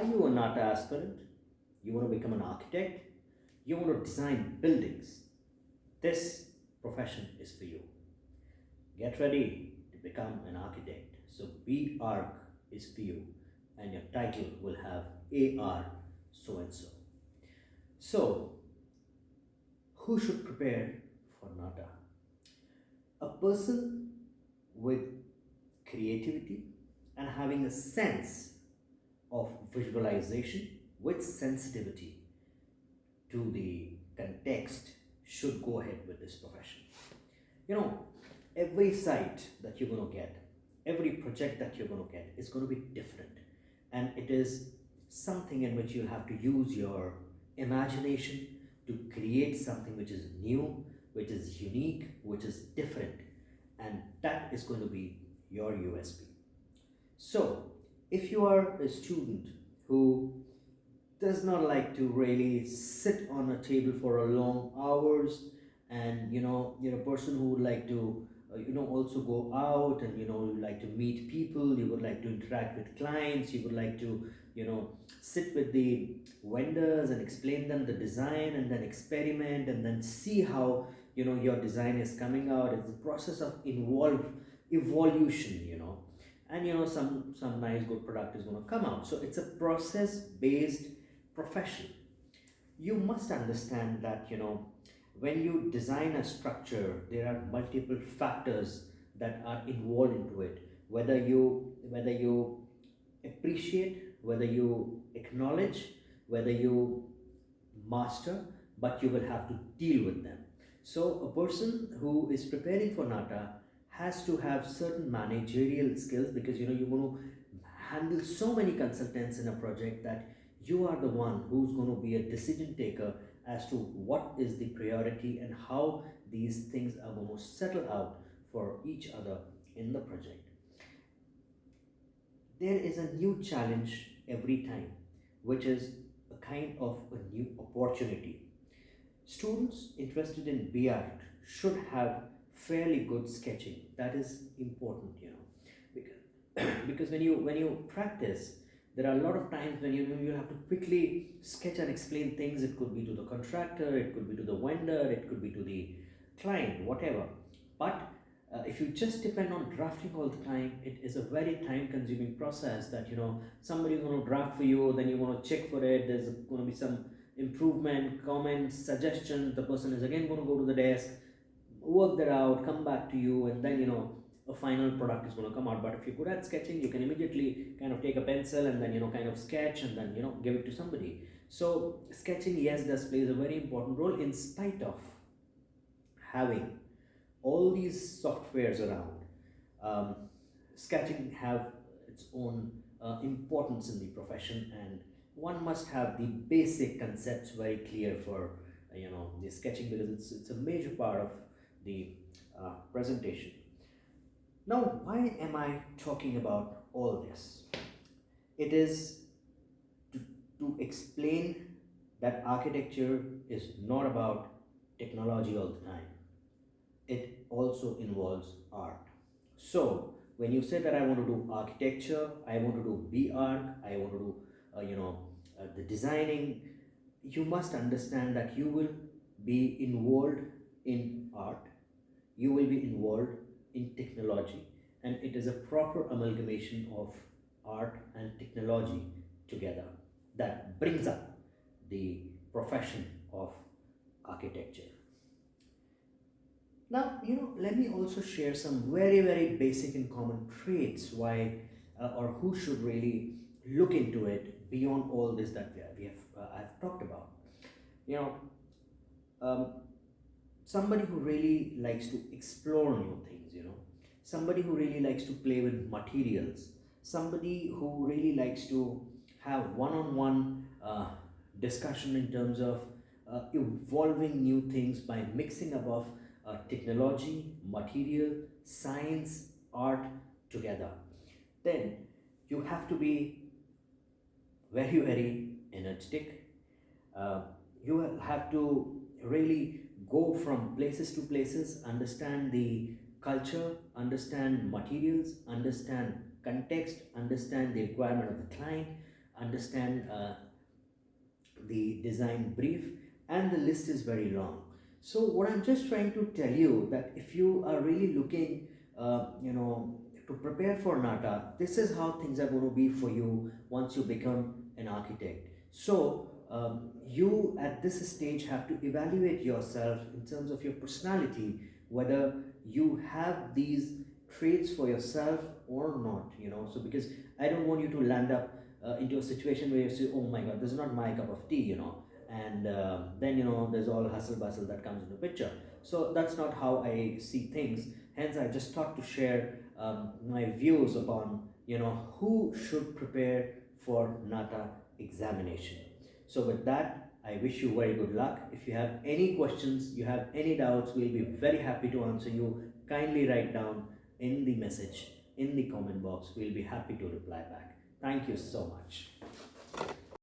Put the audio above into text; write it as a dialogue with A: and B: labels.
A: Are you a NATA aspirant? You want to become an architect? You want to design buildings? This profession is for you. Get ready to become an architect. So B.Arch is for you, and your title will have AR so and so. So, who should prepare for NATA? A person with creativity and having a sense of visualization with sensitivity to the context should go ahead with this profession. You know, every site that you're going to get, every project that you're going to get is going to be different, and it is something in which you'll have to use your imagination to create something which is new, which is unique, which is different, and that is going to be your USP. So, if you are a student who does not like to really sit on a table for a long hours, and you're a person who would like to also go out, and you like to meet people, you would like to interact with clients, you would like to sit with the vendors and explain them the design, and then experiment, and then see how your design is coming out. It's a process of evolution, and some nice good product is going to come out. So it's a process based profession. You must understand that when you design a structure, there are multiple factors that are involved into it, whether you appreciate, whether you acknowledge, whether you master, but you will have to deal with them. So a person who is preparing for NATA has to have certain managerial skills, because you're going to handle so many consultants in a project that you are the one who's going to be a decision taker as to what is the priority and how these things are going to settle out for each other in the project. There is a new challenge every time, which is a kind of a new opportunity. Students interested in B.Arch should have fairly good sketching. That is important, because when you practice, there are a lot of times when you have to quickly sketch and explain things. It could be to the contractor, it could be to the vendor, it could be to the client, whatever. But if you just depend on drafting all the time, it is a very time consuming process that somebody's going to draft for you, then you're going to check for it, there's going to be some improvement, comments, suggestions, the person is again going to go to the desk, work that out, come back to you, and then a final product is going to come out. But if you're good at sketching, you can immediately kind of take a pencil and then kind of sketch, and then give it to somebody. So sketching, yes, does plays a very important role, in spite of having all these softwares around. Sketching have its own importance in the profession, and one must have the basic concepts very clear for the sketching, because it's a major part of the presentation. Now, why am I talking about all this? It is to explain that architecture is not about technology all the time. It also involves art. So, when you say that I want to do architecture, I want to do B.Arch, I want to do the designing, you must understand that you will be involved in art, you will be involved in technology, and it is a proper amalgamation of art and technology together that brings up the profession of architecture. Now, let me also share some very, very basic and common traits why or who should really look into it beyond all this that I've talked about. Somebody who really likes to explore new things, somebody who really likes to play with materials, somebody who really likes to have one-on-one discussion in terms of evolving new things by mixing above technology, material, science, art together. Then you have to be very, very energetic. You have to really go from places to places, understand the culture, understand materials, understand context, understand the requirement of the client, understand the design brief, and the list is very long. So what I'm just trying to tell you, that if you are really looking to prepare for NATA, this is how things are going to be for you once you become an architect. So you at this stage have to evaluate yourself in terms of your personality, whether you have these traits for yourself or not, so because I don't want you to land up into a situation where you say, oh my god, this is not my cup of tea, and then there's all hustle bustle that comes into picture. So that's not how I see things. Hence I just thought to share my views upon who should prepare for NATA examination. So with that, I wish you very good luck. If you have any questions, you have any doubts, we'll be very happy to answer you. Kindly write down in the message in the comment box. We'll be happy to reply back. Thank you so much.